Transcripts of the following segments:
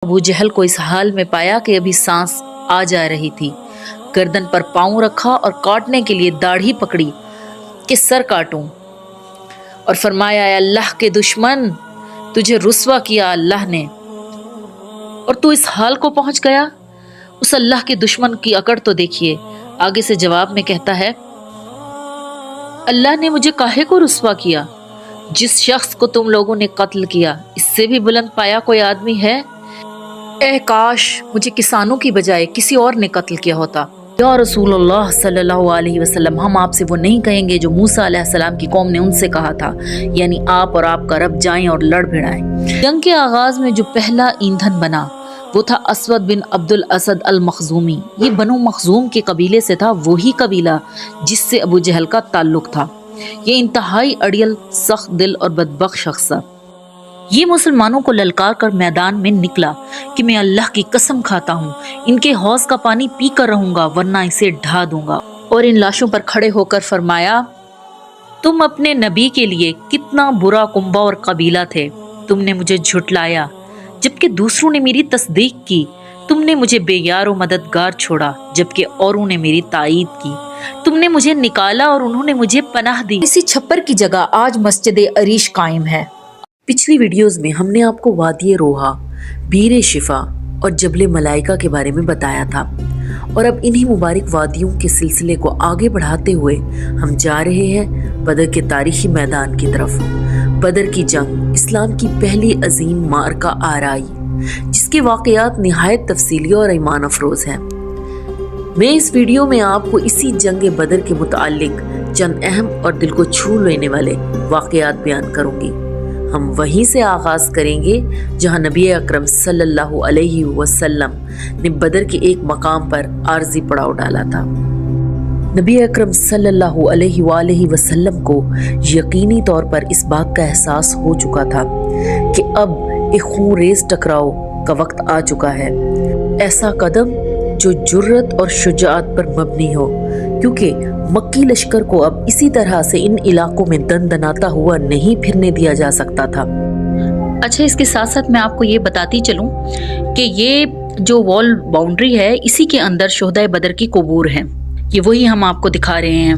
ابو جہل کو اس حال میں پایا کہ ابھی سانس آ جا رہی تھی، گردن پر پاؤں رکھا اور کاٹنے کے لیے داڑھی پکڑی کہ سر کاٹوں، اور فرمایا اے اللہ کے دشمن، تجھے رسوا کیا اللہ نے اور تو اس حال کو پہنچ گیا۔ اس اللہ کے دشمن کی اکڑ تو دیکھیے۔ آگے سے جواب میں کہتا ہے، اللہ نے مجھے کاہے کو رسوا کیا؟ جس شخص کو تم لوگوں نے قتل کیا، اس سے بھی بلند پایا کوئی آدمی ہے؟ اے کاش مجھے کسانوں کی بجائے کسی اور نے قتل کیا ہوتا۔ یا رسول اللہ صلی اللہ علیہ وسلم، ہم آپ سے وہ نہیں کہیں گے جو موسیٰ علیہ السلام کی قوم نے ان سے کہا تھا، یعنی آپ اور آپ کا رب جائیں اور لڑ بھڑائیں۔ جنگ کے آغاز میں جو پہلا ایندھن بنا وہ تھا اسود بن عبد الاسد المخزومی۔ یہ بنو مخزوم کے قبیلے سے تھا، وہی قبیلہ جس سے ابو جہل کا تعلق تھا۔ یہ انتہائی اڑیل، سخت دل اور بدبخت شخص تھا۔ یہ مسلمانوں کو للکار کر میدان میں نکلا کہ میں اللہ کی قسم کھاتا ہوں، ان کے حوض کا پانی پی کر رہوں گا ورنہ اسے ڈھا دوں گا، اور ان لاشوں پر کھڑے ہو کر فرمایا، تم اپنے نبی کے لیے کتنا برا کنبہ اور قبیلہ تھے، تم نے مجھے جھٹلایا جبکہ دوسروں نے میری تصدیق کی، تم نے مجھے بے یار و مددگار چھوڑا جبکہ اوروں نے میری تائید کی، تم نے مجھے نکالا اور انہوں نے مجھے پناہ دی۔ اسی چھپر کی جگہ آج مسجد عریش قائم ہے۔ پچھلی ویڈیوز میں ہم نے آپ کو وادی روحا، بیر شفا اور جبل ملائکہ کے بارے میں بتایا تھا، اور اب انہی مبارک وادیوں کے سلسلے کو آگے بڑھاتے ہوئے ہم جا رہے ہیں بدر کے تاریخی میدان کی طرف۔ بدر کی جنگ اسلام کی پہلی عظیم معرکہ آرائی، جس کے واقعات نہایت تفصیلی اور ایمان افروز ہیں۔ میں اس ویڈیو میں آپ کو اسی جنگ بدر کے متعلق چند اہم اور دل کو چھو لینے والے واقعات بیان کروں گی۔ ہم وہیں سے آغاز کریں گے جہاں نبی اکرم صلی اللہ علیہ وسلم نے بدر کے ایک مقام پر عارضی پڑاؤ ڈالا تھا۔ نبی اکرم صلی اللہ علیہ وآلہ وسلم کو یقینی طور پر اس بات کا احساس ہو چکا تھا کہ اب ایک خون ریز ٹکراؤ کا وقت آ چکا ہے، ایسا قدم جو جرت اور شجاعت پر مبنی ہو، کیونکہ مکی لشکر کو اب اسی طرح سے ان علاقوں میں دن دناتا ہوا نہیں پھرنے دیا جا سکتا تھا۔ اچھا، اس کے ساتھ ساتھ میں آپ کو یہ بتاتی چلوں کہ یہ جو وال باؤنڈری ہے، اسی کے اندر شہدائے بدر کی قبور ہیں، یہ وہی ہم آپ کو دکھا رہے ہیں۔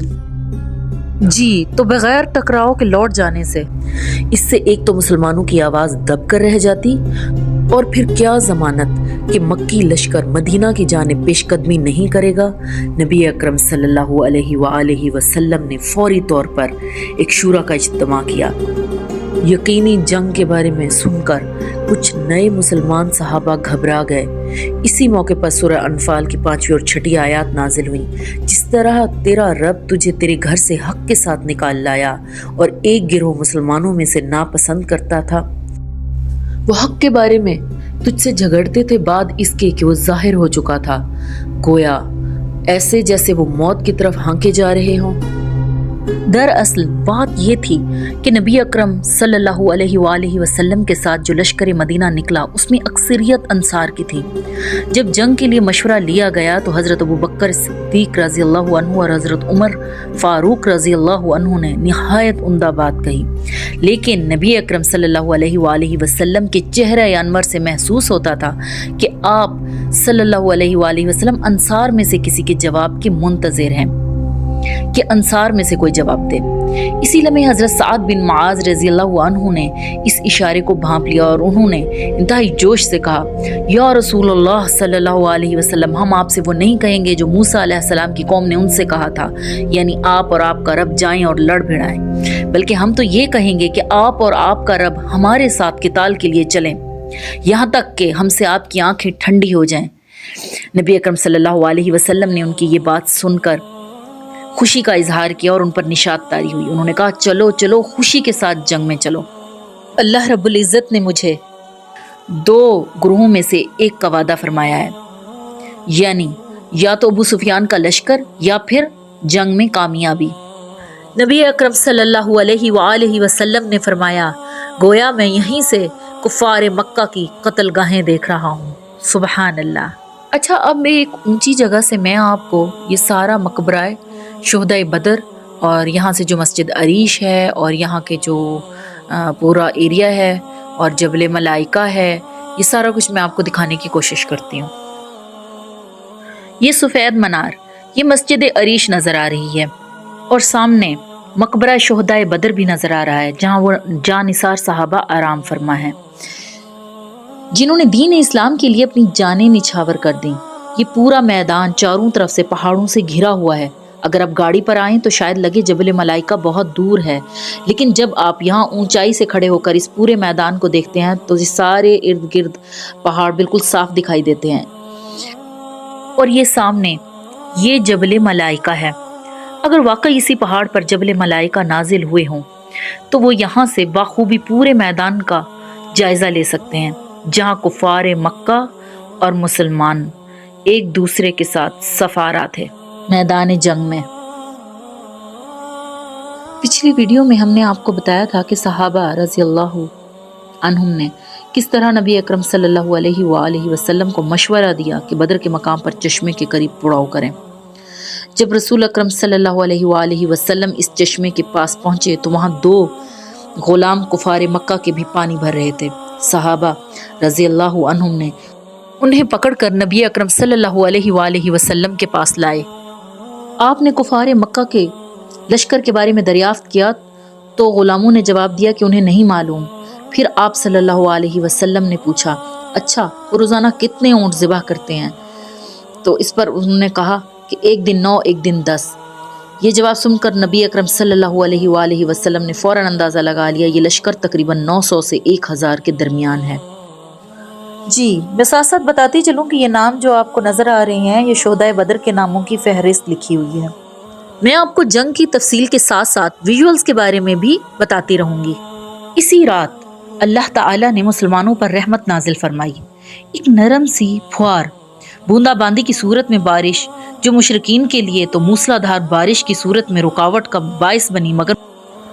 جی، تو بغیر ٹکراؤ کے لوٹ جانے سے اس سے ایک تو مسلمانوں کی آواز دب کر رہ جاتی، اور پھر کیا ضمانت کہ مکی لشکر مدینہ کی جانب پیش قدمی نہیں کرے گا۔ نبی اکرم صلی اللہ علیہ وآلہ وسلم نے فوری طور پر ایک شورا کا اجتماع کیا۔ یقینی جنگ کے بارے میں سن کر کچھ نئے مسلمان صحابہ گھبرا گئے۔ اسی موقع پر سورہ انفال کی 5ویں اور 6ٹھی آیات نازل ہوئیں، جس طرح تیرا رب تجھے تیرے گھر سے حق کے ساتھ نکال لایا اور ایک گروہ مسلمانوں میں سے ناپسند کرتا تھا، وہ حق کے بارے میں تجھ سے جھگڑتے تھے بعد اس کے کہ وہ ظاہر ہو چکا تھا، گویا ایسے جیسے وہ موت کی طرف ہانکے جا رہے ہوں۔ دراصل بات یہ تھی کہ نبی اکرم صلی اللہ علیہ وآلہ وسلم کے ساتھ جو لشکر مدینہ نکلا اس میں اکثریت انصار کی تھی۔ جب جنگ کے لیے مشورہ لیا گیا تو حضرت ابو بکر صدیق رضی اللہ عنہ اور حضرت عمر فاروق رضی اللہ عنہ نے نہایت عمدہ بات کہی، لیکن نبی اکرم صلی اللہ علیہ وآلہ وسلم کے چہرہ انور سے محسوس ہوتا تھا کہ آپ صلی اللہ علیہ وآلہ وسلم انصار میں سے کسی کے جواب کے منتظر ہیں، کہ انصار میں سے کوئی جواب دے۔ اسی لمحے حضرت سعد بن معاذ رضی اللہ عنہ نے اس اشارے کو بھانپ لیا اور انہوں نے انتہائی جوش سے کہا، یا رسول اللہ صلی اللہ علیہ وسلم، ہم آپ سے وہ نہیں کہیں گے جو موسیٰ علیہ السلام کی قوم نے ان سے کہا تھا، یعنی آپ اور آپ کا رب جائیں اور لڑ بھڑائیں، بلکہ ہم تو یہ کہیں گے کہ آپ اور آپ کا رب ہمارے ساتھ قتال کے لیے چلیں، یہاں تک کہ ہم سے آپ کی آنکھیں ٹھنڈی ہو جائیں۔ نبی اکرم صلی اللہ علیہ وسلم نے ان کی یہ بات سن کر خوشی کا اظہار کیا اور ان پر نشاط طاری ہوئی۔ انہوں نے کہا، چلو چلو، خوشی کے ساتھ جنگ میں چلو۔ اللہ رب العزت نے مجھے 2 گروہوں میں سے ایک کا وعدہ فرمایا ہے، یعنی یا تو ابو سفیان کا لشکر یا پھر جنگ میں کامیابی۔ نبی اکرم صلی اللہ علیہ وآلہ وسلم نے فرمایا، گویا میں یہیں سے کفار مکہ کی قتل گاہیں دیکھ رہا ہوں۔ سبحان اللہ۔ اچھا، اب میں ایک اونچی جگہ سے میں آپ کو یہ سارا مقبرہ شہدائے بدر اور یہاں سے جو مسجد عریش ہے اور یہاں کے جو پورا ایریا ہے اور جبل ملائکہ ہے، یہ سارا کچھ میں آپ کو دکھانے کی کوشش کرتی ہوں۔ یہ سفید منار، یہ مسجد عریش نظر آ رہی ہے، اور سامنے مقبرہ شہدائے بدر بھی نظر آ رہا ہے، جہاں وہ جانثار صحابہ آرام فرما ہے، جنہوں نے دین اسلام کے لیے اپنی جانیں نچھاور کر دیں۔ یہ پورا میدان چاروں طرف سے پہاڑوں سے گھرا ہوا ہے۔ اگر آپ گاڑی پر آئیں تو شاید لگے جبل ملائکہ بہت دور ہے، لیکن جب آپ یہاں اونچائی سے کھڑے ہو کر اس پورے میدان کو دیکھتے ہیں تو یہ سارے ارد گرد پہاڑ بالکل صاف دکھائی دیتے ہیں، اور یہ سامنے یہ جبل ملائکہ ہے۔ اگر واقعی اسی پہاڑ پر جبل ملائکہ نازل ہوئے ہوں تو وہ یہاں سے بخوبی پورے میدان کا جائزہ لے سکتے ہیں، جہاں کفار مکہ اور مسلمان ایک دوسرے کے ساتھ صفارہ تھے میدان جنگ میں۔ پچھلی ویڈیو میں ہم نے آپ کو بتایا تھا کہ صحابہ رضی اللہ عنہم نے کس طرح نبی اکرم صلی اللہ علیہ وآلہ وسلم کو مشورہ دیا کہ بدر کے مقام پر چشمے کے قریب پڑاؤ کریں۔ جب رسول اکرم صلی اللہ علیہ وآلہ وسلم اس چشمے کے پاس پہنچے تو وہاں 2 غلام کفار مکہ کے بھی پانی بھر رہے تھے۔ صحابہ رضی اللہ عنہم نے انہیں پکڑ کر نبی اکرم صلی اللہ علیہ وآلہ وسلم کے پاس لائے۔ آپ نے کفار مکہ کے لشکر کے بارے میں دریافت کیا تو غلاموں نے جواب دیا کہ انہیں نہیں معلوم۔ پھر آپ صلی اللہ علیہ وسلم نے پوچھا، اچھا وہ روزانہ کتنے اونٹ ذبح کرتے ہیں؟ تو اس پر انہوں نے کہا کہ ایک دن 9 ایک دن 10۔ یہ جواب سن کر نبی اکرم صلی اللہ علیہ وآلہ وسلم نے فوراً اندازہ لگا لیا یہ لشکر تقریباً 900 سے 1000 کے درمیان ہے۔ جی میں ساتھ ساتھ بتاتی چلوں کہ یہ نام جو آپ کو نظر آ رہے ہیں یہ شہدائے بدر کے ناموں کی فہرست لکھی ہوئی ہے۔ میں آپ کو جنگ کی تفصیل کے ساتھ ساتھ ویژولز کے بارے میں بھی بتاتی رہوں گی۔ اسی رات اللہ تعالیٰ نے مسلمانوں پر رحمت نازل فرمائی۔ ایک نرم سی پھوار بوندا باندی کی صورت میں بارش، جو مشرکین کے لیے تو موسلا دھار بارش کی صورت میں رکاوٹ کا باعث بنی، مگر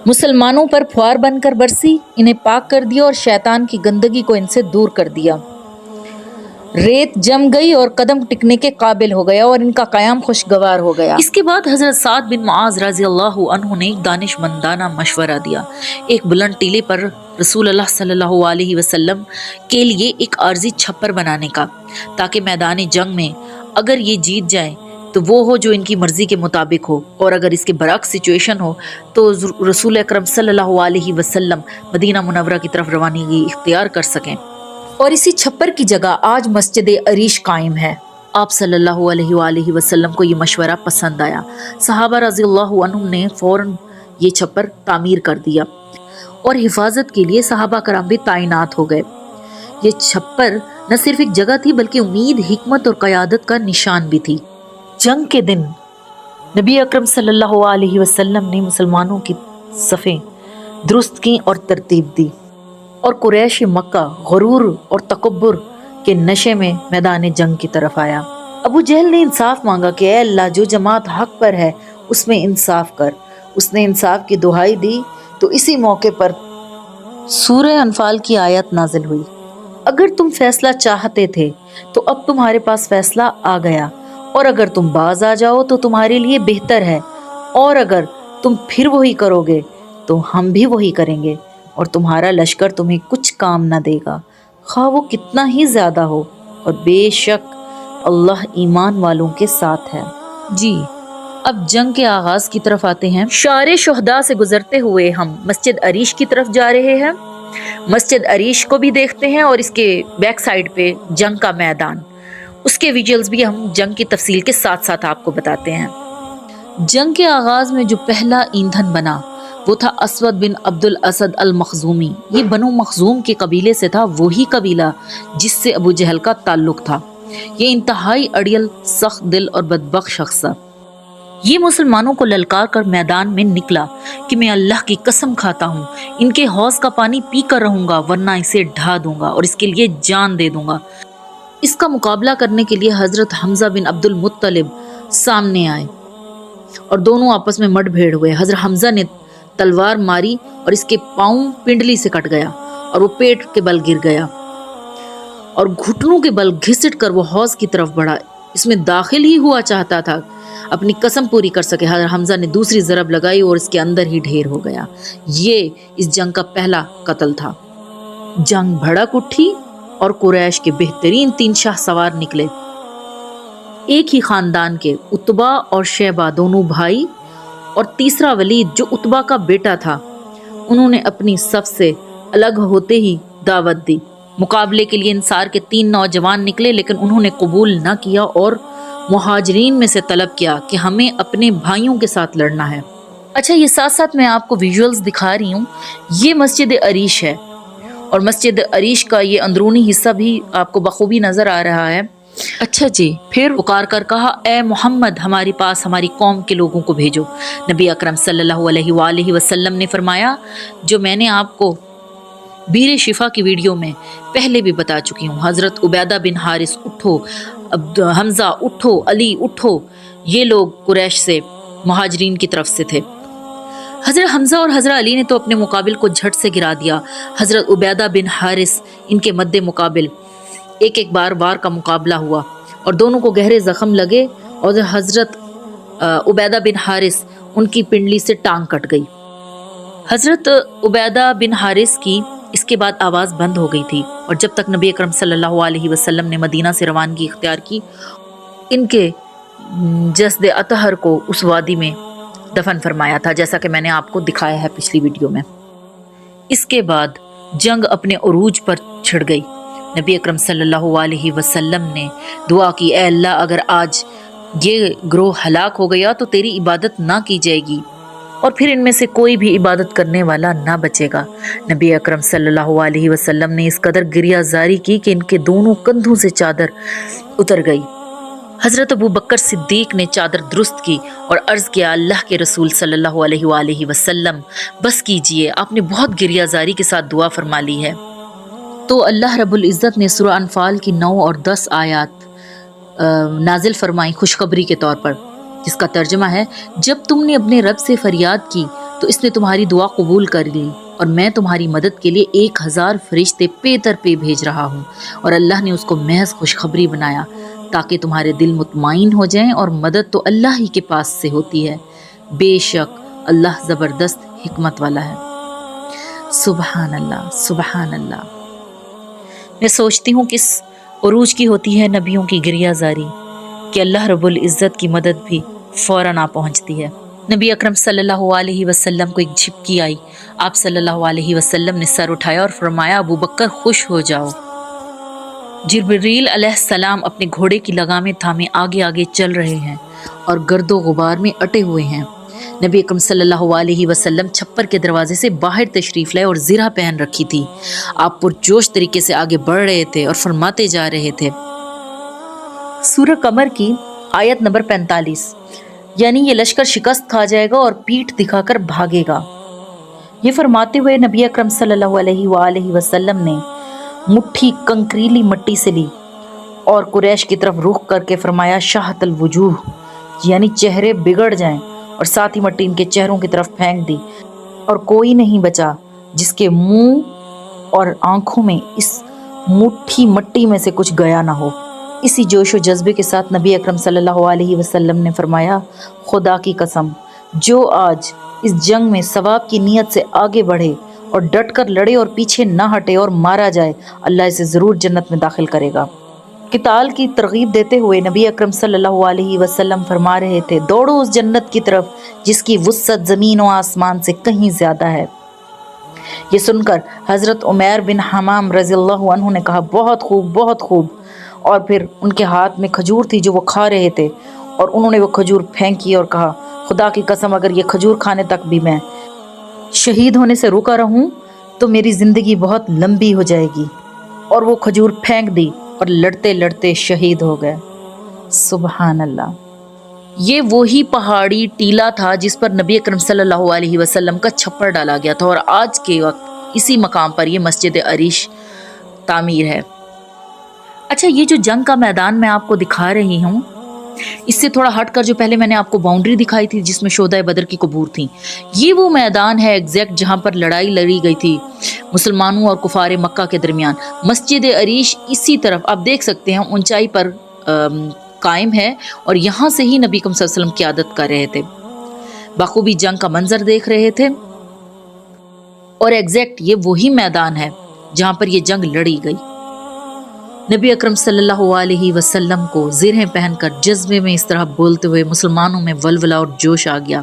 مسلمانوں پر پھوار بن کر برسی، انہیں پاک کر دیا اور شیطان کی گندگی کو ان سے دور کر دیا۔ ریت جم گئی اور قدم ٹکنے کے قابل ہو گیا اور ان کا قیام خوشگوار ہو گیا۔ اس کے بعد حضرت سعد بن معاذ رضی اللہ عنہ نے ایک دانش مندانہ مشورہ دیا، ایک بلند ٹیلے پر رسول اللہ صلی اللہ علیہ وسلم کے لیے ایک عارضی چھپر بنانے کا، تاکہ میدان جنگ میں اگر یہ جیت جائیں تو وہ ہو جو ان کی مرضی کے مطابق ہو، اور اگر اس کے برعکس سچویشن ہو تو رسول اکرم صلی اللہ علیہ وسلم مدینہ منورہ کی طرف روانگی اختیار کر سکیں۔ اور اسی چھپر کی جگہ آج مسجد عریش قائم ہے۔ آپ صلی اللہ علیہ وآلہ وسلم کو یہ مشورہ پسند آیا۔ صحابہ رضی اللہ عنہم نے فوراً یہ چھپر تعمیر کر دیا، اور حفاظت کے لیے صحابہ کرام بھی تعینات ہو گئے۔ یہ چھپر نہ صرف ایک جگہ تھی بلکہ امید، حکمت اور قیادت کا نشان بھی تھی۔ جنگ کے دن نبی اکرم صلی اللہ علیہ وسلم نے مسلمانوں کی صفیں درست کیں اور ترتیب دی، اور قریش مکہ غرور اور تکبر کے نشے میں میدان جنگ کی طرف آیا۔ ابو جہل نے انصاف مانگا کہ اے اللہ، جو جماعت حق پر ہے اس میں انصاف کر۔ اس نے انصاف کی دہائی دی تو اسی موقع پر سورہ انفال کی آیت نازل ہوئی، اگر تم فیصلہ چاہتے تھے تو اب تمہارے پاس فیصلہ آ گیا، اور اگر تم باز آ جاؤ تو تمہارے لیے بہتر ہے، اور اگر تم پھر وہی کرو گے تو ہم بھی وہی کریں گے، اور تمہارا لشکر تمہیں کچھ کام نہ دے گا، خواہ وہ کتنا ہی زیادہ ہو، اور بے شک اللہ ایمان والوں کے ساتھ ہے۔ جی اب جنگ کے آغاز کی طرف آتے ہیں۔ شار شہداء سے گزرتے ہوئے ہم مسجد عریش کی طرف جا رہے ہیں۔ مسجد عریش کو بھی دیکھتے ہیں اور اس کے بیک سائڈ پہ جنگ کا میدان، اس کے ویژولز بھی ہم جنگ کی تفصیل کے ساتھ ساتھ آپ کو بتاتے ہیں۔ جنگ کے آغاز میں جو پہلا ایندھن بنا وہ تھا اسود بن عبد الاسد المخزومی۔ یہ بنو مخزوم کے قبیلے سے تھا، وہی قبیلہ جس سے ابو جہل کا تعلق تھا۔ یہ انتہائی اڑیل، سخت دل اور بدبخت شخص تھا۔ یہ مسلمانوں کو للکار کر میدان میں نکلا کہ میں اللہ کی قسم کھاتا ہوں ان کے حوض کا پانی پی کر رہوں گا، ورنہ اسے ڈھا دوں گا اور اس کے لیے جان دے دوں گا۔ اس کا مقابلہ کرنے کے لیے حضرت حمزہ بن عبد المطلب سامنے آئے اور دونوں آپس میں مڈ بھیڑ ہوئے۔ حضرت حمزہ نے تلوار ماری اور اس کے پاؤں پنڈلی سے کٹ گیا اور وہ پیٹ کے بل گر گیا اور گھٹنوں کے بل گھسٹ کر وہ حوض کی طرف بڑھا۔ اس میں داخل ہی ہوا چاہتا تھا اپنی قسم پوری کر سکے۔ حضرت حمزہ نے دوسری ضرب لگائی اور اس کے اندر ہی ڈھیر ہو گیا۔ یہ اس جنگ کا پہلا قتل تھا۔ جنگ بھڑک اٹھی اور قریش کے بہترین 3 شاہ سوار نکلے۔ ایک ہی خاندان کے عتبہ اور شیبہ دونوں بھائی، اور تیسرا ولید جو عتبہ کا بیٹا تھا، انہوں نے اپنی صف سے الگ ہوتے ہی دعوت دی۔ مقابلے کے لیے انصار کے 3 نوجوان نکلے، لیکن انہوں نے قبول نہ کیا اور مہاجرین میں سے طلب کیا کہ ہمیں اپنے بھائیوں کے ساتھ لڑنا ہے۔ اچھا، یہ ساتھ ساتھ میں آپ کو ویژولز دکھا رہی ہوں۔ یہ مسجد عریش ہے، اور مسجد عریش کا یہ اندرونی حصہ بھی آپ کو بخوبی نظر آ رہا ہے۔ اچھا جی، پھر پکار کر کہا، اے محمد، ہمارے پاس ہماری قوم کے لوگوں کو بھیجو۔ نبی اکرم صلی اللہ علیہ وآلہ وسلم نے فرمایا، جو میں نے آپ کو بیر شفا کی ویڈیو میں پہلے بھی بتا چکی ہوں، حضرت عبیدہ بن حارث اٹھو، حمزہ اٹھو، علی اٹھو، یہ لوگ قریش سے مہاجرین کی طرف سے تھے۔ حضرت حمزہ اور حضرت علی نے تو اپنے مقابل کو جھٹ سے گرا دیا۔ حضرت عبیدہ بن حارث ان کے مد مقابل ایک بار کا مقابلہ ہوا، اور دونوں کو گہرے زخم لگے، اور حضرت عبیدہ بن حارث ان کی پنڈلی سے ٹانگ کٹ گئی۔ حضرت عبیدہ بن حارث کی اس کے بعد آواز بند ہو گئی تھی، اور جب تک نبی اکرم صلی اللہ علیہ وسلم نے مدینہ سے روانگی اختیار کی، ان کے جسد اطہر کو اس وادی میں دفن فرمایا تھا، جیسا کہ میں نے آپ کو دکھایا ہے پچھلی ویڈیو میں۔ اس کے بعد جنگ اپنے عروج پر چھڑ گئی۔ نبی اکرم صلی اللہ علیہ وسلم نے دعا کی، اے اللہ، اگر آج یہ گروہ ہلاک ہو گیا تو تیری عبادت نہ کی جائے گی، اور پھر ان میں سے کوئی بھی عبادت کرنے والا نہ بچے گا۔ نبی اکرم صلی اللہ علیہ وسلم نے اس قدر گریہ زاری کی کہ ان کے دونوں کندھوں سے چادر اتر گئی۔ حضرت ابو بکر صدیق نے چادر درست کی اور عرض کیا، اللہ کے رسول صلی اللہ علیہ وآلہ وسلم، بس کیجئے، آپ نے بہت گریہ زاری کے ساتھ دعا فرما لی ہے۔ تو اللہ رب العزت نے سورہ انفال کی 9 اور 10 آیات نازل فرمائی خوشخبری کے طور پر، جس کا ترجمہ ہے، جب تم نے اپنے رب سے فریاد کی تو اس نے تمہاری دعا قبول کر لی، اور میں تمہاری مدد کے لیے 1000 فرشتے پے در پے بھیج رہا ہوں، اور اللہ نے اس کو محض خوشخبری بنایا تاکہ تمہارے دل مطمئن ہو جائیں، اور مدد تو اللہ ہی کے پاس سے ہوتی ہے، بے شک اللہ زبردست حکمت والا ہے۔ سبحان اللہ، سبحان اللہ۔ میں سوچتی ہوں کس عروج کی ہوتی ہے نبیوں کی گریہ زاری، کہ اللہ رب العزت کی مدد بھی فوراً آ پہنچتی ہے۔ نبی اکرم صلی اللہ علیہ وسلم کو ایک جھپکی آئی، آپ صلی اللہ علیہ وسلم نے سر اٹھایا اور فرمایا، ابو بکر خوش ہو جاؤ۔ جبریل علیہ السلام اپنے گھوڑے کی لگامیں تھامے آگے آگے چل رہے ہیں اور گرد و غبار میں اٹے ہوئے ہیں۔ نبی اکرم صلی اللہ علیہ وسلم چھپر کے دروازے سے باہر تشریف لائے اور زرہ پہن رکھی تھی۔ آپ پرجوش طریقے سے آگے بڑھ رہے تھے اور فرماتے جا رہے تھے۔ سورہ قمر کی آیت نمبر 45، یعنی یہ لشکر شکست کھا جائے گا اور پیٹھ دکھا کر بھاگے گا۔ یہ فرماتے ہوئے نبی اکرم صلی اللہ علیہ وآلہ وسلم نے مٹھی کنکریلی مٹی سے لی اور قریش کی طرف رخ کر کے فرمایا، شاہت الوجوہ، یعنی چہرے بگڑ جائیں، اور ساتھ ہی مٹی ان کے چہروں کی طرف پھینک دی، اور کوئی نہیں بچا جس کے منہ اور آنکھوں میں اس مٹھی مٹی میں سے کچھ گیا نہ ہو۔ اسی جوش و جذبے کے ساتھ نبی اکرم صلی اللہ علیہ وسلم نے فرمایا، خدا کی قسم، جو آج اس جنگ میں ثواب کی نیت سے آگے بڑھے اور ڈٹ کر لڑے اور پیچھے نہ ہٹے اور مارا جائے، اللہ اسے ضرور جنت میں داخل کرے گا۔ قتال کی ترغیب دیتے ہوئے نبی اکرم صلی اللہ علیہ وسلم فرما رہے تھے، دوڑو اس جنت کی طرف جس کی وسعت زمین و آسمان سے کہیں زیادہ ہے۔ یہ سن کر حضرت عمیر بن حمام رضی اللہ عنہ نے کہا، بہت خوب، بہت خوب، اور پھر ان کے ہاتھ میں کھجور تھی جو وہ کھا رہے تھے، اور انہوں نے وہ کھجور پھینکی اور کہا، خدا کی قسم، اگر یہ کھجور کھانے تک بھی میں شہید ہونے سے روکا رہوں تو میری زندگی بہت لمبی ہو جائے گی، اور وہ کھجور پھینک دی اور لڑتے لڑتے شہید ہو گئے۔ سبحان اللہ۔ یہ وہی پہاڑی ٹیلا تھا جس پر نبی اکرم صلی اللہ علیہ وسلم کا چھپر ڈالا گیا تھا، اور آج کے وقت اسی مقام پر یہ مسجد عریش تعمیر ہے۔ اچھا، یہ جو جنگ کا میدان میں آپ کو دکھا رہی ہوں، اس سے تھوڑا ہٹ کر جو پہلے میں نے آپ کو باؤنڈری دکھائی تھی جس میں شہدائے بدر کی قبور تھیں، یہ وہ میدان ہے ایگزیکٹ جہاں پر لڑائی لڑی گئی تھی مسلمانوں اور کفار مکہ کے درمیان۔ مسجد عریش اسی طرف آپ دیکھ سکتے ہیں اونچائی پر قائم ہے، اور یہاں سے ہی نبی اکرم صلی اللہ علیہ وسلم قیادت کر رہے تھے، بخوبی جنگ کا منظر دیکھ رہے تھے، اور ایگزیکٹ یہ وہی میدان ہے جہاں پر یہ جنگ لڑی گئی۔ نبی اکرم صلی اللہ علیہ وسلم کو زرہیں پہن کر جذبے میں اس طرح بولتے ہوئے مسلمانوں میں ولولہ اور جوش آ گیا۔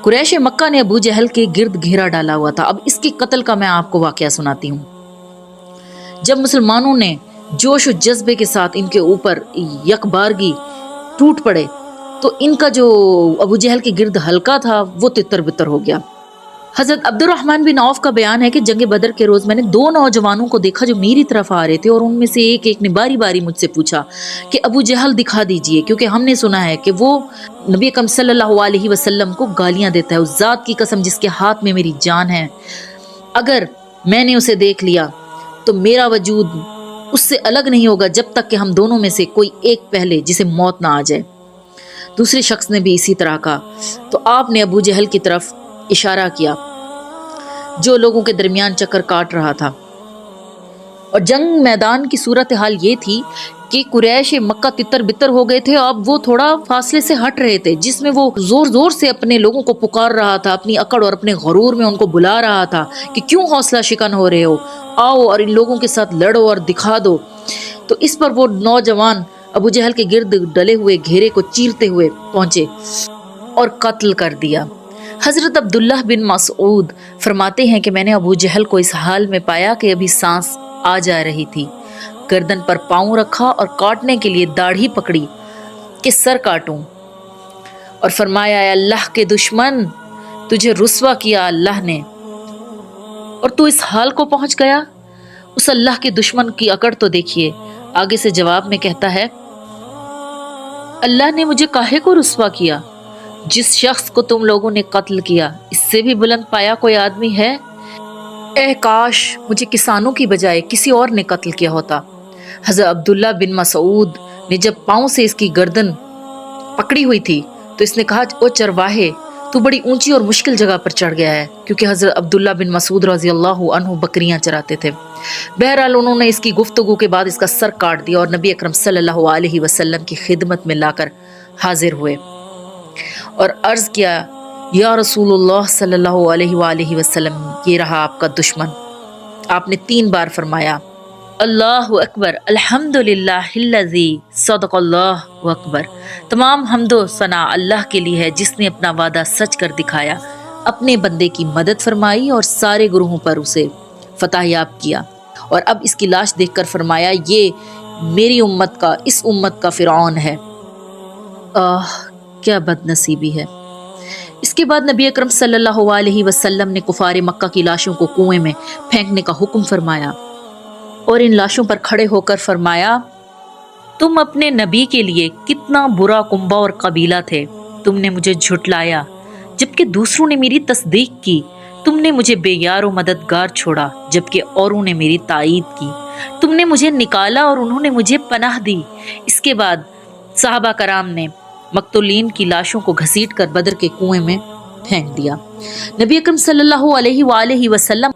قریش مکہ نے ابو جہل کے گرد گھیرا ڈالا ہوا تھا۔ اب اس کے قتل کا میں آپ کو واقعہ سناتی ہوں۔ جب مسلمانوں نے جوش و جذبے کے ساتھ ان کے اوپر یک بارگی ٹوٹ پڑے تو ان کا جو ابو جہل کے گرد حلقہ تھا وہ تتر بتر ہو گیا۔ حضرت عبد الرحمن بن عوف کا بیان ہے کہ جنگ بدر کے روز میں نے 2 نوجوانوں کو دیکھا جو میری طرف آ رہے تھے، اور ان میں سے ایک نے باری باری مجھ سے پوچھا کہ ابو جہل دکھا دیجئے، کیونکہ ہم نے سنا ہے کہ وہ نبی اکرم صلی اللہ علیہ وسلم کو گالیاں دیتا ہے۔ اس ذات کی قسم جس کے ہاتھ میں میری جان ہے، اگر میں نے اسے دیکھ لیا تو میرا وجود اس سے الگ نہیں ہوگا جب تک کہ ہم دونوں میں سے کوئی ایک پہلے جسے موت نہ آ جائے۔ دوسرے شخص نے بھی اسی طرح کہا تو آپ نے ابو جہل کی طرف اشارہ کیا جو لوگوں کے درمیان چکر کاٹ رہا تھا، اور جنگ میدان کی صورتحال یہ تھی کہ قریش مکہ تتر بتر ہو گئے تھے۔ اب وہ تھوڑا فاصلے سے ہٹ رہے تھے، جس میں وہ زور زور سے اپنے لوگوں کو پکار رہا تھا، اپنی اکڑ اور اپنے غرور میں ان کو بلا رہا تھا کہ کیوں حوصلہ شکن ہو رہے ہو، آؤ اور ان لوگوں کے ساتھ لڑو اور دکھا دو۔ تو اس پر وہ نوجوان ابو جہل کے گرد ڈلے ہوئے گھیرے کو چیرتے ہوئے پہنچے اور قتل کر دیا۔ حضرت عبداللہ بن مسعود فرماتے ہیں کہ میں نے ابو جہل کو اس حال میں پایا کہ ابھی سانس آ جا رہی تھی، گردن پر پاؤں رکھا اور کاٹنے کے لیے داڑھی پکڑی کہ سر کاٹوں، اور فرمایا اے اللہ کے دشمن، تجھے رسوا کیا اللہ نے اور تو اس حال کو پہنچ گیا۔ اس اللہ کے دشمن کی اکڑ تو دیکھیے۔ آگے سے جواب میں کہتا ہے اللہ نے مجھے کاہے کو رسوا کیا؟ جس شخص کو تم لوگوں نے قتل کیا اس سے بھی بلند پایا کوئی آدمی ہے؟ اے کاش مجھے کسانوں کی بجائے کسی اور نے قتل کیا ہوتا۔ حضرت عبداللہ بن مسعود نے جب پاؤں سے اس کی گردن پکڑی ہوئی تھی تو اس نے کہا او چرواہے، تو بڑی اونچی اور مشکل جگہ پر چڑھ گیا ہے، کیونکہ حضرت عبداللہ بن مسعود رضی اللہ عنہ بکریاں چراتے تھے۔ بہرحال انہوں نے اس کی گفتگو کے بعد اس کا سر کاٹ دیا اور نبی اکرم صلی اللہ علیہ وسلم کی خدمت میں لا کر حاضر ہوئے اور عرض کیا یا رسول اللہ صلی اللہ علیہ وآلہ وسلم، یہ رہا آپ کا دشمن۔ آپ نے 3 بار فرمایا اللہ اکبر، الحمدللہ الذی صدق اللہ اکبر، تمام حمد و ثنا اللہ کے لیے ہے جس نے اپنا وعدہ سچ کر دکھایا، اپنے بندے کی مدد فرمائی اور سارے گروہوں پر اسے فتح یاب کیا۔ اور اب اس کی لاش دیکھ کر فرمایا یہ میری امت کا، اس امت کا فرعون ہے۔ کیا بد نصیبی ہے۔ اس کے بعد نبی اکرم صلی اللہ علیہ وسلم نے کفار مکہ کی لاشوں کو کنویں میں پھینکنے کا حکم فرمایا اور ان لاشوں پر کھڑے ہو کر فرمایا تم اپنے نبی کے لیے کتنا برا کنبہ اور قبیلہ تھے، تم نے مجھے جھٹلایا جبکہ دوسروں نے میری تصدیق کی، تم نے مجھے بے یار و مددگار چھوڑا جبکہ اوروں نے میری تائید کی، تم نے مجھے نکالا اور انہوں نے مجھے پناہ دی۔ اس کے بعد صحابہ کرام نے مقتولین کی لاشوں کو گھسیٹ کر بدر کے کنویں میں پھینک دیا۔ نبی اکرم صلی اللہ علیہ وآلہ وسلم،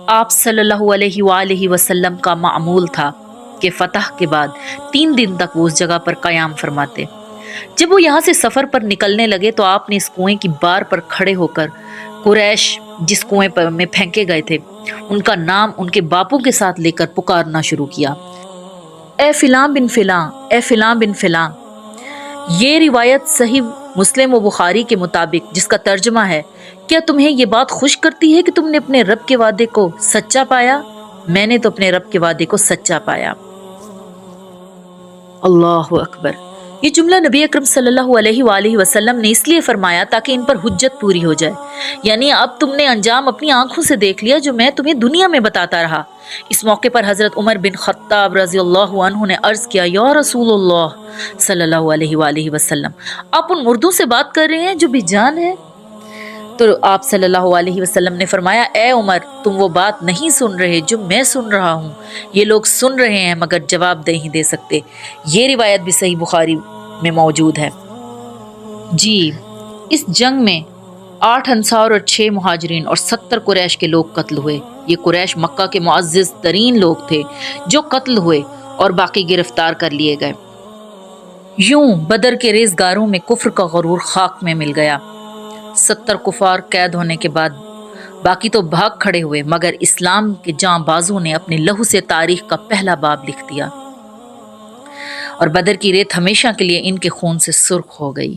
آپ صلی اللہ علیہ وآلہ وسلم کا معمول تھا کہ فتح کے بعد 3 دن تک وہ اس جگہ پر قیام فرماتے۔ جب وہ یہاں سے سفر پر نکلنے لگے تو آپ نے اس کنویں کی بار پر کھڑے ہو کر قریش جس کنویں میں پھینکے گئے تھے ان کا نام ان کے باپوں کے ساتھ لے کر پکارنا شروع کیا، اے فلاں بن فلاں، اے فلاں بن فلاں۔ یہ روایت صحیح مسلم و بخاری کے مطابق جس کا ترجمہ ہے کیا تمہیں یہ بات خوش کرتی ہے کہ تم نے اپنے رب کے وعدے کو سچا پایا؟ میں نے تو اپنے رب کے وعدے کو سچا پایا۔ اللہ اکبر۔ یہ جملہ نبی اکرم صلی اللہ علیہ وآلہ وسلم نے اس لیے فرمایا تاکہ ان پر حجت پوری ہو جائے، یعنی اب تم نے انجام اپنی آنکھوں سے دیکھ لیا جو میں تمہیں دنیا میں بتاتا رہا۔ اس موقع پر حضرت عمر بن خطاب رضی اللہ عنہ نے عرض کیا یا رسول اللہ صلی اللہ علیہ وآلہ وسلم، آپ ان مردوں سے بات کر رہے ہیں جو بے جان ہیں؟ تو آپ صلی اللہ علیہ وسلم نے فرمایا اے عمر، تم وہ بات نہیں سن رہے جو میں سن رہا ہوں، یہ لوگ سن رہے ہیں مگر جواب نہیں دے سکتے۔ یہ روایت بھی صحیح بخاری میں موجود ہے۔ جی، اس جنگ میں 8 انصار اور 6 مہاجرین اور 70 قریش کے لوگ قتل ہوئے۔ یہ قریش مکہ کے معزز ترین لوگ تھے جو قتل ہوئے اور باقی گرفتار کر لیے گئے۔ یوں بدر کے ریزگاروں میں کفر کا غرور خاک میں مل گیا۔ 70 کفار قید ہونے کے بعد باقی تو بھاگ کھڑے ہوئے، مگر اسلام کے جاں بازوں نے اپنے لہو سے تاریخ کا پہلا باب لکھ دیا اور بدر کی ریت ہمیشہ کے لیے ان کے خون سے سرخ ہو گئی۔